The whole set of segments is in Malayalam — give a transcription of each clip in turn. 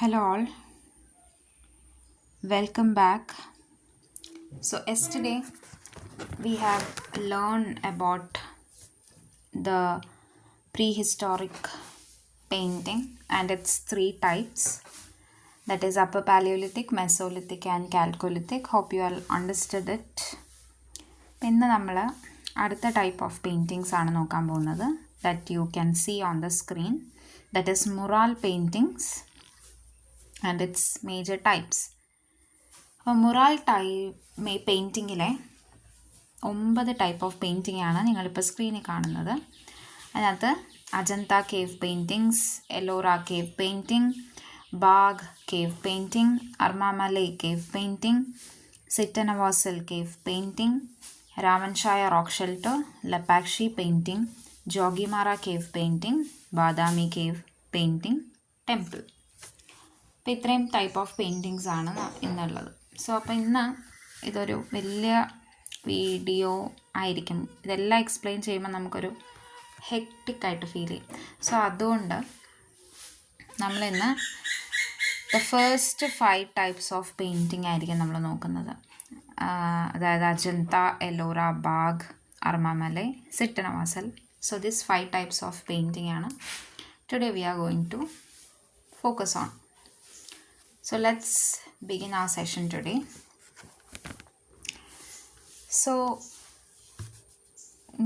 Hello all, welcome back. So yesterday we have learned about the prehistoric painting and its three types, that is Upper Paleolithic, Mesolithic and Chalcolithic. Hope you all understood it. ഇന്ന് നമ്മൾ അടുത്ത ടൈപ്പ് ഓഫ് പെയിൻറ്റിങ്സ് ആണ് നോക്കാൻ പോകുന്നത്, that you can see on the screen, that is mural paintings and it's major types. അപ്പോൾ മുറാൽ പെയിൻറ്റിങ്ങിലെ 9 ടൈപ്പ് ഓഫ് പെയിൻറ്റിംഗ് ആണ് നിങ്ങളിപ്പോൾ സ്ക്രീനിൽ കാണുന്നത്. അതിനകത്ത് Ajanta cave paintings, Ellora cave painting, Bagh cave painting, Armamalai cave painting, Sittanavasal cave painting, രാമൻഷായ rock shelter, Lepakshi painting, Jogimara cave painting, Badami cave painting, temple. അപ്പോൾ ഇത്രയും ടൈപ്പ് ഓഫ് പെയിൻറ്റിങ്സ് ആണ് ഇന്നുള്ളത്. സോ അപ്പോൾ ഇന്ന് ഇതൊരു വലിയ വീഡിയോ ആയിരിക്കും. ഇതെല്ലാം എക്സ്പ്ലെയിൻ ചെയ്യുമ്പോൾ നമുക്കൊരു ഹെക്റ്റിക്കായിട്ട് ഫീൽ ചെയ്യും. സോ അതുകൊണ്ട് നമ്മളിന്ന് the first 5 types of painting ആയിരിക്കും നമ്മൾ നോക്കുന്നത്. അതായത് Ajanta, Ellora, Bagh, Armamalai, Sittanavasal. So this 5 types of painting ആണ് today we are going to focus on. So let's begin our session today. So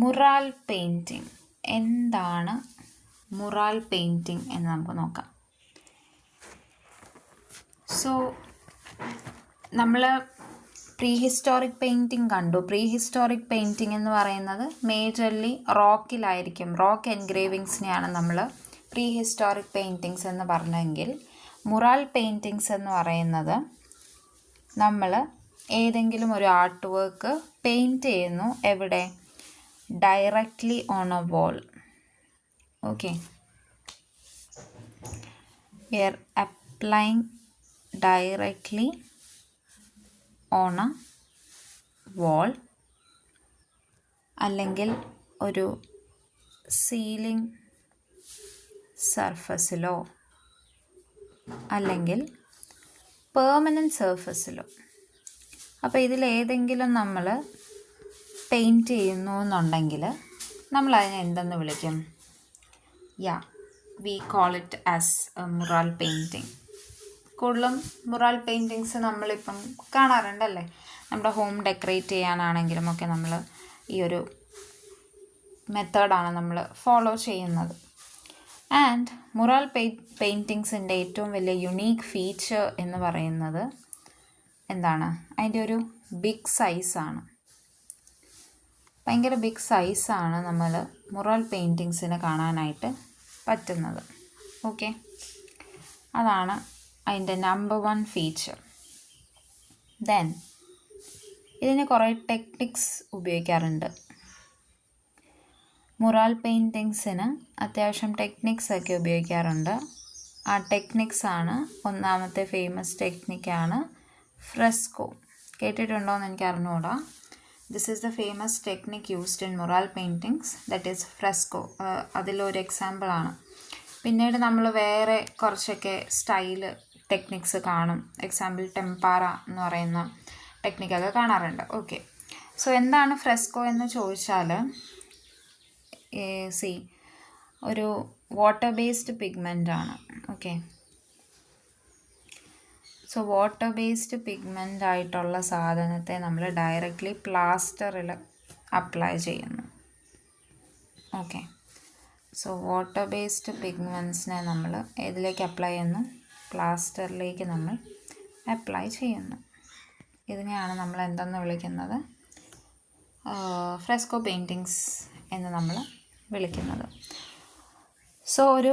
mural painting, എന്താണ് മുറാൽ പെയിൻറ്റിംഗ് എന്ന് നമുക്ക് നോക്കാം. സോ നമ്മൾ പ്രീഹിസ്റ്റോറിക് പെയിൻറ്റിംഗ് കണ്ടു. പ്രീഹിസ്റ്റോറിക് പെയിൻറ്റിംഗ് എന്ന് പറയുന്നത് മേജർലി റോക്കിലായിരിക്കും, റോക്ക് എൻഗ്രേവിങ്സിനെയാണ് നമ്മൾ പ്രീഹിസ്റ്റോറിക് പെയിൻറ്റിങ്സ് എന്ന് പറഞ്ഞെങ്കിൽ, മുറാൽ പെയിൻറ്റിങ്സ് എന്ന് പറയുന്നത് നമ്മൾ ഏതെങ്കിലും ഒരു ആർട്ട് വർക്ക് പെയിൻറ്റ് ചെയ്യുന്നു. എവിടെ? Directly on a wall. Okay, we are applying directly on a wall, അല്ലെങ്കിൽ ഒരു സീലിംഗ് സർഫസിലോ അല്ലെങ്കിൽ പെർമനൻറ്റ് സർഫസിലോ. അപ്പോൾ ഇതിലേതെങ്കിലും നമ്മൾ പെയിൻറ്റ് ചെയ്യുന്നു എന്നുണ്ടെങ്കിൽ നമ്മളതിനെ എന്തെന്ന് വിളിക്കും? We call it as a mural painting. കൂടുതലും മുറാൽ പെയിൻറ്റിങ്സ് നമ്മളിപ്പം കാണാറുണ്ടല്ലേ, നമ്മുടെ ഹോം ഡെക്കറേറ്റ് ചെയ്യാനാണെങ്കിലും ഒക്കെ നമ്മൾ ഈ ഒരു മെത്തേഡാണ് നമ്മൾ ഫോളോ ചെയ്യുന്നത്. ആൻഡ് മുറാൽ പെയിൻറ്റിങ്സിൻ്റെ ഏറ്റവും വലിയ യുണീക്ക് ഫീച്ചർ എന്ന് പറയുന്നത് എന്താണ്? അതിൻ്റെ ഒരു ബിഗ് സൈസാണ്. ഭയങ്കര ബിഗ് സൈസാണ് നമ്മൾ മുറാൽ പെയിൻറ്റിങ്സിന് കാണാനായിട്ട് പറ്റുന്നത്. ഓക്കെ, അതാണ് അതിൻ്റെ നമ്പർ 1 ഫീച്ചർ. ദെൻ ഇതിന് കുറേ ടെക്നിക്സ് ഉപയോഗിക്കാറുണ്ട്. മുറാൽ പെയിൻറ്റിങ്സിന് അത്യാവശ്യം ടെക്നിക്സ് ഒക്കെ ഉപയോഗിക്കാറുണ്ട്. ആ ടെക്നിക്സാണ്, ഒന്നാമത്തെ ഫേമസ് ടെക്നിക്കാണ് ഫ്രെസ്കോ. കേട്ടിട്ടുണ്ടോ എന്ന് എനിക്ക് അറിഞ്ഞുകൂടാ. This is the famous technique used in mural paintings, that is fresco. അതിലൊരു എക്സാമ്പിളാണ്. പിന്നീട് നമ്മൾ വേറെ കുറച്ചൊക്കെ സ്റ്റൈല് ടെക്നിക്സ് കാണും. എക്സാമ്പിൾ ടെമ്പാറ എന്ന് പറയുന്ന ടെക്നിക്കൊക്കെ കാണാറുണ്ട്. ഓക്കെ, സോ എന്താണ് ഫ്രെസ്കോ എന്ന് ചോദിച്ചാൽ, ഒരു വാട്ടർ ബേസ്ഡ് പിഗ്മെൻ്റ് ആണ്. Okay, so water based pigment ആയിട്ടുള്ള സാധനത്തെ നമ്മൾ ഡയറക്റ്റ്ലി പ്ലാസ്റ്ററിൽ അപ്ലൈ ചെയ്യുന്നു. ഓക്കെ, സോ വാട്ടർ ബേസ്ഡ് പിഗ്മെൻറ്റ്സിനെ നമ്മൾ ഏതിലേക്ക് അപ്ലൈ ചെയ്യുന്നു? പ്ലാസ്റ്ററിലേക്ക് നമ്മൾ അപ്ലൈ ചെയ്യുന്നു. ഇതിനെയാണ് നമ്മൾ എന്തെന്ന് വിളിക്കുന്നത്? ഫ്രെസ്കോ പെയിൻറ്റിങ്സ് എന്ന് നമ്മൾ വിളിക്കുന്നത്. സോ ഒരു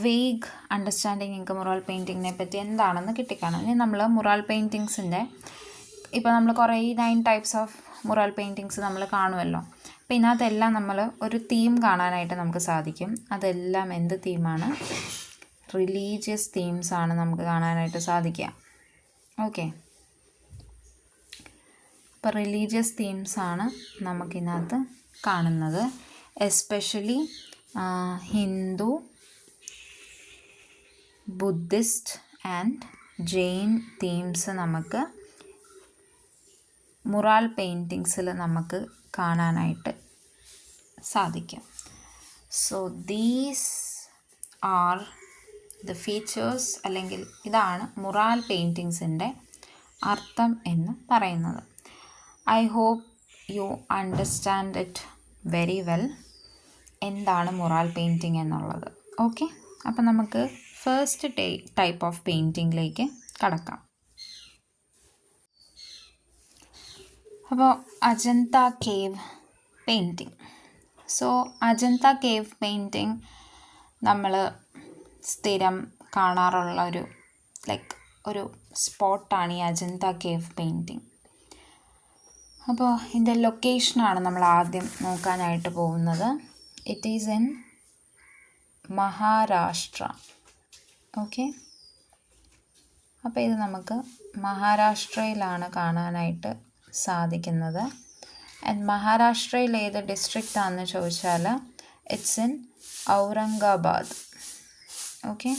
വേഗ് അണ്ടർസ്റ്റാൻഡിങ് നിങ്ങൾക്ക് മുറാൽ പെയിൻറ്റിങ്ങിനെ പറ്റി എന്താണെന്ന് കിട്ടിക്കാണും. ഇനി നമ്മൾ മുറാൽ പെയിൻറ്റിങ്സിൻ്റെ ഇപ്പോൾ നമ്മൾ കുറേ 9 ടൈപ്സ് ഓഫ് മുറാൽ പെയിൻറ്റിങ്സ് നമ്മൾ കാണുമല്ലോ. അപ്പോൾ ഇതിനകത്തെല്ലാം നമ്മൾ ഒരു തീം കാണാനായിട്ട് നമുക്ക് സാധിക്കും. അതെല്ലാം എന്ത് തീമാണ്? റിലീജിയസ് തീംസാണ് നമുക്ക് കാണാനായിട്ട് സാധിക്കുക. ഓക്കെ, അപ്പോൾ റിലീജിയസ് തീംസാണ് നമുക്കിതിനകത്ത് കാണുന്നത്. Especially Hindu, Buddhist and Jain themes നമുക്ക് മുറാൽ പെയിൻറ്റിങ്സിൽ നമുക്ക് കാണാനായിട്ട് സാധിക്കും. So these are the features, അല്ലെങ്കിൽ ഇതാണ് മുറാൽ പെയിൻറ്റിങ്സിൻ്റെ അർത്ഥം എന്ന് പറയുന്നത്. I hope you understand it very well, എന്താണ് മുറാൽ പെയിൻറ്റിങ് എന്നുള്ളത്. ഓക്കെ, അപ്പം നമുക്ക് ഫസ്റ്റ് ടൈപ്പ് ഓഫ് പെയിൻറ്റിങ്ങിലേക്ക് കടക്കാം. അപ്പോൾ Ajanta cave painting. So Ajanta cave painting നമ്മൾ സ്ഥിരം കാണാറുള്ള ഒരു സ്പോട്ടാണ് ഈ അജന്ത കേവ് പെയിൻറ്റിങ്. അപ്പോൾ ഇതിൻ്റെ ലൊക്കേഷനാണ് നമ്മൾ ആദ്യം നോക്കാനായിട്ട് പോകുന്നത്. It is in Maharashtra. Okay, അപ്പോൾ ഇത് നമുക്ക് മഹാരാഷ്ട്രയിലാണ് കാണാനായിട്ട് സാധിക്കുന്നത്. ആൻഡ് മഹാരാഷ്ട്രയിൽ ഏത് ഡിസ്ട്രിക്റ്റ് ആണെന്ന് ചോദിച്ചാൽ it's in Aurangabad. Okay,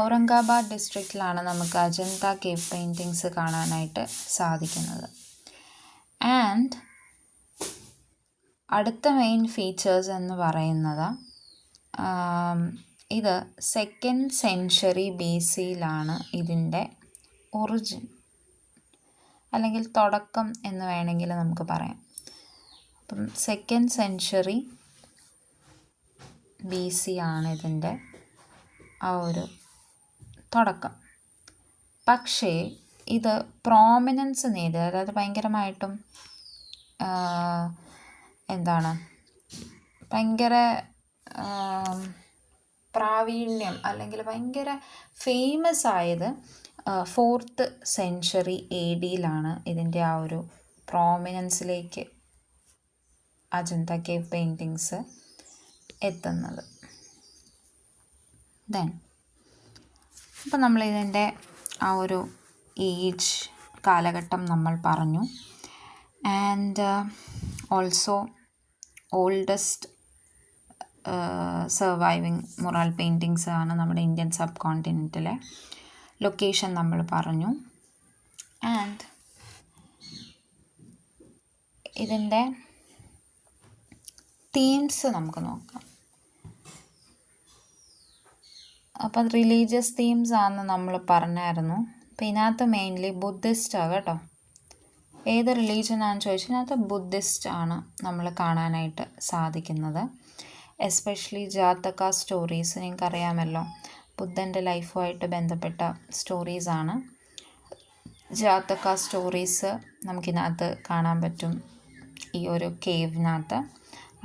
Aurangabad ഡിസ്ട്രിക്റ്റിലാണ് നമുക്ക് അജന്ത കേവ് പെയിൻറ്റിങ്സ് കാണാനായിട്ട് സാധിക്കുന്നത്. ആൻഡ് അടുത്ത മെയിൻ ഫീച്ചേഴ്സ് എന്ന് പറയുന്നത് ഇത് 2nd സെഞ്ച്വറി BCയിലാണ് ഇതിൻ്റെ ഒറിജിൻ, അല്ലെങ്കിൽ തുടക്കം എന്ന് വേണമെങ്കിൽ നമുക്ക് പറയാം. അപ്പം 2nd സെഞ്ച്വറി BC ആണ് ഇതിൻ്റെ ആ ഒരു തുടക്കം. പക്ഷേ ഇത് പ്രോമിനൻസ് നേടി, അതായത് ഭയങ്കരമായിട്ടും ഭയങ്കര പ്രാവീണ്യം അല്ലെങ്കിൽ ഭയങ്കര ഫേമസ് ആയത് 4th സെഞ്ച്വറി ADയിലാണ് ഇതിൻ്റെ ആ ഒരു പ്രോമിനൻസിലേക്ക് അജന്ത കേവ് പെയിൻറ്റിങ്സ് എത്തുന്നത്. ദെൻ അപ്പോൾ നമ്മളിതിൻ്റെ ആ ഒരു ഏജ് കാലഘട്ടം നമ്മൾ പറഞ്ഞു. And also oldest surviving mural paintings ആണ് നമ്മുടെ ഇന്ത്യൻ സബ് കോണ്ടിനെൻറ്റിലെ. ലൊക്കേഷൻ നമ്മൾ പറഞ്ഞു. ആൻഡ് ഇതിൻ്റെ തീംസ് നമുക്ക് നോക്കാം. അപ്പോൾ അത് റിലീജിയസ് തീംസ് ആണെന്ന് നമ്മൾ പറഞ്ഞായിരുന്നു. അപ്പോൾ ഇതിനകത്ത് മെയിൻലി ബുദ്ധിസ്റ്റാണ് കേട്ടോ. ഏത് റിലീജിയനാണെന്ന് ചോദിച്ചാൽ ഇതിനകത്ത് ബുദ്ധിസ്റ്റ് ആണ് നമ്മൾ കാണാനായിട്ട് സാധിക്കുന്നത്. എസ്പെഷ്യലി ജാതക സ്റ്റോറീസ്, നിങ്ങൾക്കറിയാമല്ലോ, ബുദ്ധൻ്റെ ലൈഫുമായിട്ട് ബന്ധപ്പെട്ട സ്റ്റോറീസാണ്. ജാതക സ്റ്റോറീസ് നമുക്കിതിനകത്ത് കാണാൻ പറ്റും ഈ ഒരു കേവിനകത്ത്.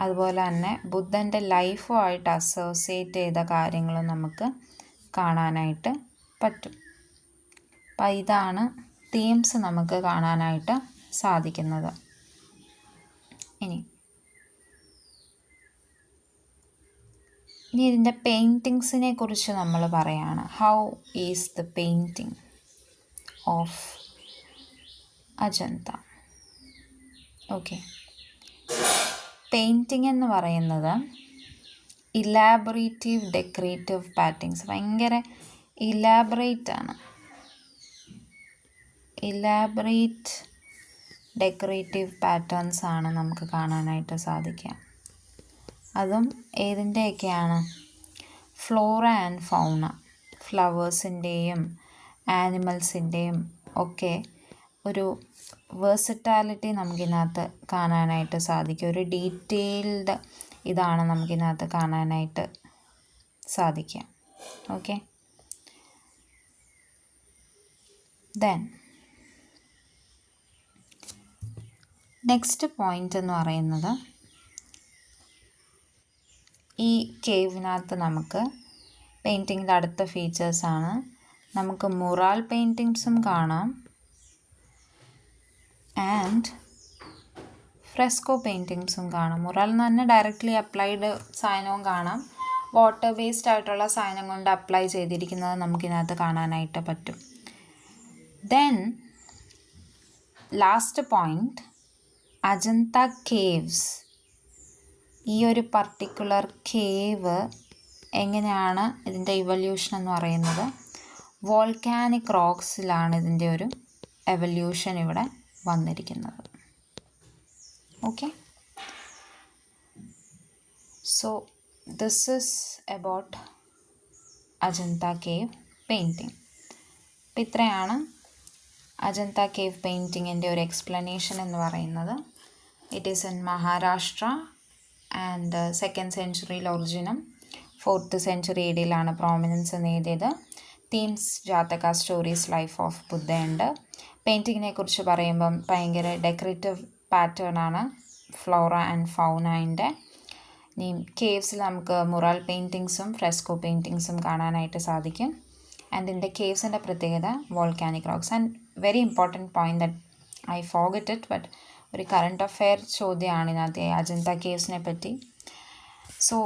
അതുപോലെ തന്നെ ബുദ്ധൻ്റെ ലൈഫുമായിട്ട് അസോസിയേറ്റ് ചെയ്ത കാര്യങ്ങളും നമുക്ക് കാണാനായിട്ട് പറ്റും. അപ്പം ഇതാണ് തീംസ് നമുക്ക് കാണാനായിട്ട് സാധിക്കുന്നത്. ഇനി ഇതിൻ്റെ പെയിൻറ്റിങ്സിനെ കുറിച്ച് നമ്മൾ പറയുകയാണ്. How is the painting of Ajanta? Okay, painting എന്ന് പറയുന്നത് ഇലാബറേറ്റീവ് ഡെക്കറേറ്റീവ് പാറ്റേൺസ്, ഭയങ്കര ഇലാബറേറ്റ് ആണ്. ഇലാബറേറ്റ് ഡെക്കറേറ്റീവ് പാറ്റേൺസ് ആണ് നമുക്ക് കാണാനായിട്ട് സാധിക്കുക. അതും ഏതിൻ്റെയൊക്കെയാണ്? ഫ്ലോറ ആൻഡ് ഫൗണ, ഫ്ലവേഴ്സിൻ്റെയും ആനിമൽസിൻ്റെയും ഒക്കെ ഒരു വേഴ്സറ്റാലിറ്റി നമുക്കിതിനകത്ത് കാണാനായിട്ട് സാധിക്കും. ഒരു ഡീറ്റെയിൽഡ് ഇതാണ് നമുക്കിതിനകത്ത് കാണാനായിട്ട് സാധിക്കുക. ഓക്കെ, ദെൻ നെക്സ്റ്റ് പോയിൻ്റ് എന്ന് പറയുന്നത് ഈ കേവിനകത്ത് നമുക്ക് പെയിൻറ്റിങ്ങിൻ്റെ അടുത്ത ഫീച്ചേഴ്സാണ്. നമുക്ക് മുറാൽ പെയിൻറ്റിങ്സും കാണാം ആൻഡ് ഫ്രെസ്കോ പെയിൻറ്റിങ്സും കാണാം. മുറാൽ എന്ന് പറഞ്ഞാൽ ഡയറക്റ്റ്ലി അപ്ലൈഡ് സാധനവും കാണാം, വാട്ടർ ബേസ്ഡ് ആയിട്ടുള്ള സാധനം കൊണ്ട് അപ്ലൈ ചെയ്തിരിക്കുന്നത് നമുക്കിതിനകത്ത് കാണാനായിട്ട് പറ്റും. Then last point, Ajanta caves. ഈ ഒരു പർട്ടിക്കുലർ കേവ് എങ്ങനെയാണ് ഇതിൻ്റെ ഇവല്യൂഷൻ എന്ന് പറയുന്നത്, വോൾക്കാനിക് റോക്സിലാണ് ഇതിൻ്റെ ഒരു എവല്യൂഷൻ ഇവിടെ വന്നിരിക്കുന്നത്. Okay, so this is about Ajanta cave painting. അപ്പം ഇത്രയാണ് അജന്ത കേവ് പെയിൻറ്റിങ്ങിൻ്റെ ഒരു എക്സ്പ്ലനേഷൻ എന്ന് പറയുന്നത്. It is in Maharashtra and 2nd സെഞ്ച്വറിയിൽ ഒറിജിനും 4th സെഞ്ച്വറി ഏഡിയിലാണ് പ്രോമിനൻസ് നേടിയത്. Themes, Jataka, stories, life of Buddha ഉണ്ട്. പെയിൻറ്റിങ്ങിനെ കുറിച്ച് പറയുമ്പം ഭയങ്കര ഡെക്കറേറ്റീവ് പാറ്റേൺ ആണ് ഫ്ലോറ ആൻഡ് ഫൗനൻ്റെ. ഇനി കേവ്സിൽ നമുക്ക് മുറൽ പെയിൻറ്റിങ്സും ഫ്രെസ്കോ പെയിൻറ്റിങ്സും കാണാനായിട്ട് സാധിക്കും. ആൻഡ് ഇതിൻ്റെ കേവ്സിൻ്റെ പ്രത്യേകത volcanic rocks. And very important point that I forget it, but ഒരു കറണ്ട് അഫെയർ ചോദ്യമാണ് ഇതിനകത്ത് അജന്ത കേവ്സിനെ പറ്റി. സോ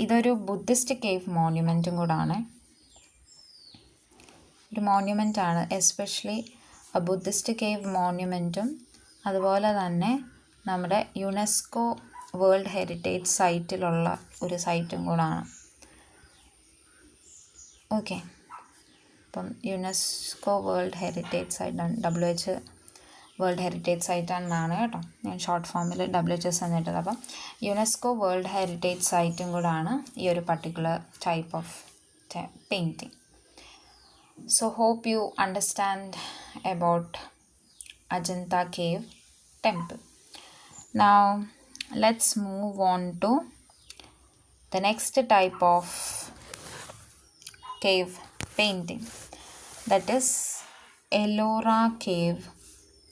ഇതൊരു ബുദ്ധിസ്റ്റ് കേവ് മോണ്യുമെൻറ്റും കൂടാണ്. ഒരു മോണ്യുമെൻ്റ് ആണ്, എസ്പെഷ്യലി ബുദ്ധിസ്റ്റ് കേവ് മോണ്യുമെൻറ്റും അതുപോലെ തന്നെ നമ്മുടെ യുനെസ്കോ വേൾഡ് ഹെറിറ്റേജ് സൈറ്റിലുള്ള ഒരു സൈറ്റും കൂടാണ്. ഓക്കെ, അപ്പം യുനെസ്കോ വേൾഡ് ഹെറിറ്റേജ് സൈറ്റാണ്, WH വേൾഡ് ഹെറിറ്റേജ് സൈറ്റാണെന്നാണ് കേട്ടോ, ഞാൻ ഷോർട്ട് ഫോമിൽ WHS എന്നിട്ടത്. അപ്പം യുനെസ്കോ വേൾഡ് ഹെറിറ്റേജ് സൈറ്റും കൂടാണ് ഈ ഒരു particular type of painting. So hope you understand about Ajanta Cave Temple. Now let's move on to the next type of cave painting, that is Ellora Cave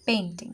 painting.